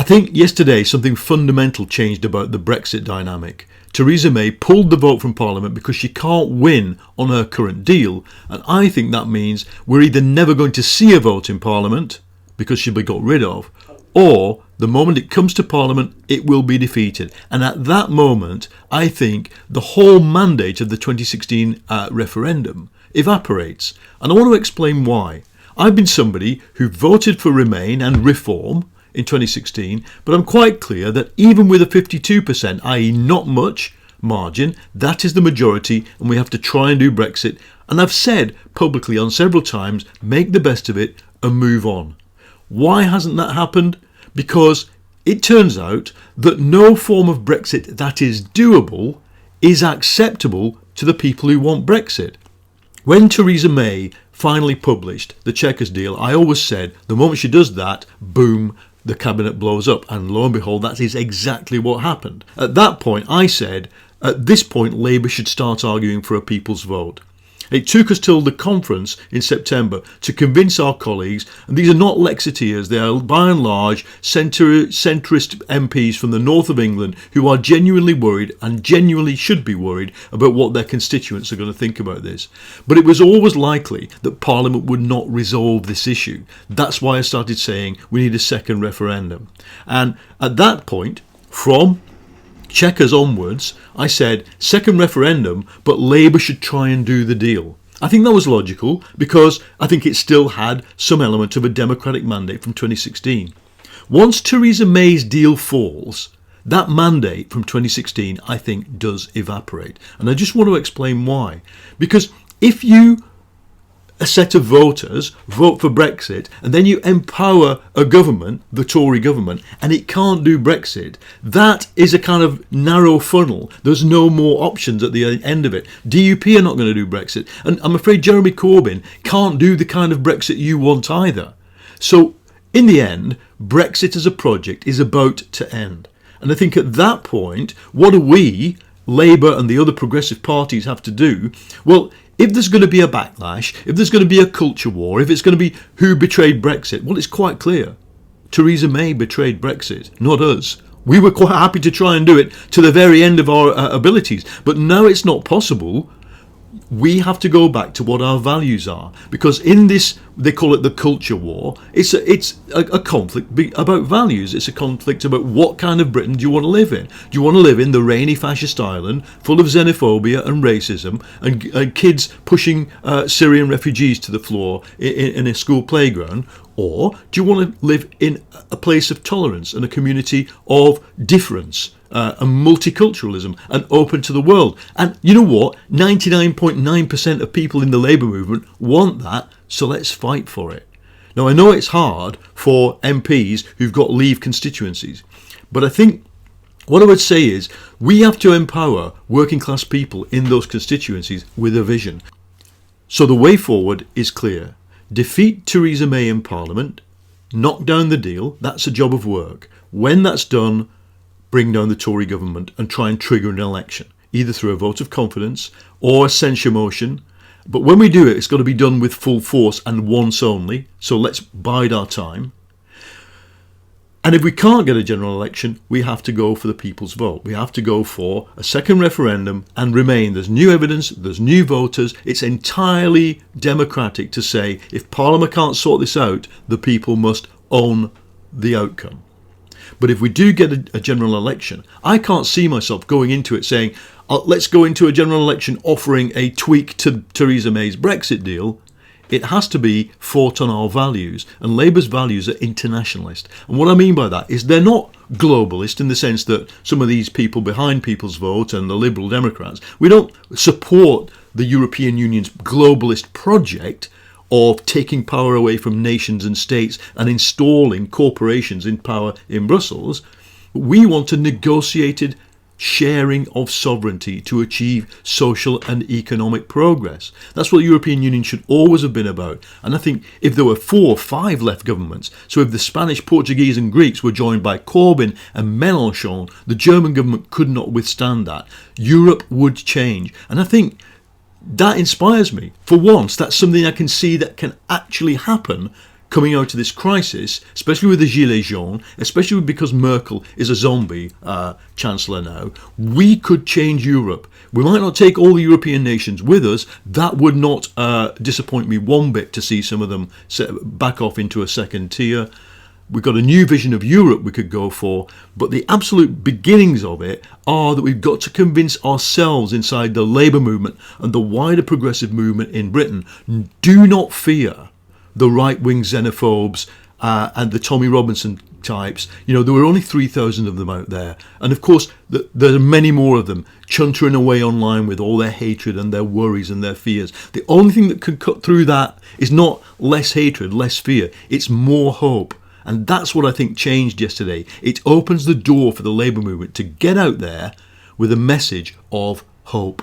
think yesterday something fundamental changed about the Brexit dynamic. Theresa May pulled the vote from Parliament because she can't win on her current deal, and I think that means we're either never going to see a vote in Parliament because she'll be got rid of, or the moment it comes to Parliament it will be defeated. And at that moment I think the whole mandate of the 2016 referendum evaporates, and I want to explain why. I've been somebody who voted for Remain and Reform in 2016, but I'm quite clear that even with a 52%, i.e. not much margin, that is the majority, and we have to try and do Brexit. And I've said publicly on several times, make the best of it and move on. Why hasn't that happened? Because it turns out that no form of Brexit that is doable is acceptable to the people who want Brexit. When Theresa May finally published the Chequers deal, I always said the moment she does that, boom, the cabinet blows up, and lo and behold, that is exactly what happened. At that point, I said, at this point, Labour should start arguing for a people's vote. It took us till the conference in September to convince our colleagues, and these are not Brexiteers, they are by and large centrist MPs from the north of England who are genuinely worried and genuinely should be worried about what their constituents are going to think about this. But it was always likely that Parliament would not resolve this issue. That's why I started saying we need a second referendum. And at that point, from Chequers onwards, I said second referendum, but Labour should try and do the deal. I think that was logical because I think it still had some element of a democratic mandate from 2016. Once Theresa May's deal falls, that mandate from 2016 I think does evaporate. And I just want to explain why. Because if you, a set of voters, vote for Brexit and then you empower a government, the Tory government, and it can't do Brexit, that is a kind of narrow funnel. There's no more options at the end of it. DUP are not going to do Brexit, and I'm afraid Jeremy Corbyn can't do the kind of Brexit you want either. So in the end, Brexit as a project is about to end. And I think at that point, what do we, Labour and the other progressive parties, have to do? Well, if there's going to be a backlash, if there's going to be a culture war, if it's going to be who betrayed Brexit, well, it's quite clear. Theresa May betrayed Brexit, not us. We were quite happy to try and do it to the very end of our abilities. But now it's not possible. We have to go back to what our values are. Because in this, they call it the culture war, it's a conflict about values. It's a conflict about what kind of Britain do you want to live in. Do you want to live in the rainy fascist island full of xenophobia and racism and kids pushing Syrian refugees to the floor in a school playground? Or do you want to live in a place of tolerance and a community of difference and multiculturalism and open to the world? And you know what? 99.9% of people in the Labour movement want that, so let's fight for it. Now, I know it's hard for MPs who've got Leave constituencies, but I think what I would say is we have to empower working class people in those constituencies with a vision. So the way forward is clear. Defeat Theresa May in Parliament, knock down the deal, that's a job of work. When that's done, bring down the Tory government and try and trigger an election, either through a vote of confidence or a censure motion. But when we do it, it's got to be done with full force and once only, so let's bide our time. And if we can't get a general election, we have to go for the people's vote. We have to go for a second referendum and Remain. There's new evidence, there's new voters. It's entirely democratic to say if Parliament can't sort this out, the people must own the outcome. But if we do get a general election, I can't see myself going into it saying, let's go into a general election offering a tweak to Theresa May's Brexit deal. It has to be fought on our values, and Labour's values are internationalist. And what I mean by that is they're not globalist in the sense that some of these people behind People's Vote and the Liberal Democrats, we don't support the European Union's globalist project of taking power away from nations and states and installing corporations in power in Brussels. We want a negotiated sharing of sovereignty to achieve social and economic progress. That's what the European Union should always have been about. And I think if there were 4 or 5 left governments, so if the Spanish, Portuguese and Greeks were joined by Corbyn and Mélenchon, the German government could not withstand that. Europe would change. And I think that inspires me. For once, that's something I can see that can actually happen coming out of this crisis, especially with the Gilets jaunes, especially because Merkel is a zombie chancellor now, we could change Europe. We might not take all the European nations with us. That would not disappoint me one bit to see some of them back off into a second tier. We've got a new vision of Europe we could go for, but the absolute beginnings of it are that we've got to convince ourselves inside the Labour movement and the wider progressive movement in Britain, do not fear the right-wing xenophobes and the Tommy Robinson types. There were only 3,000 of them out there. And of course, there are many more of them chuntering away online with all their hatred and their worries and their fears. The only thing that can cut through that is not less hatred, less fear. It's more hope. And that's what I think changed yesterday. It opens the door for the Labour movement to get out there with a message of hope.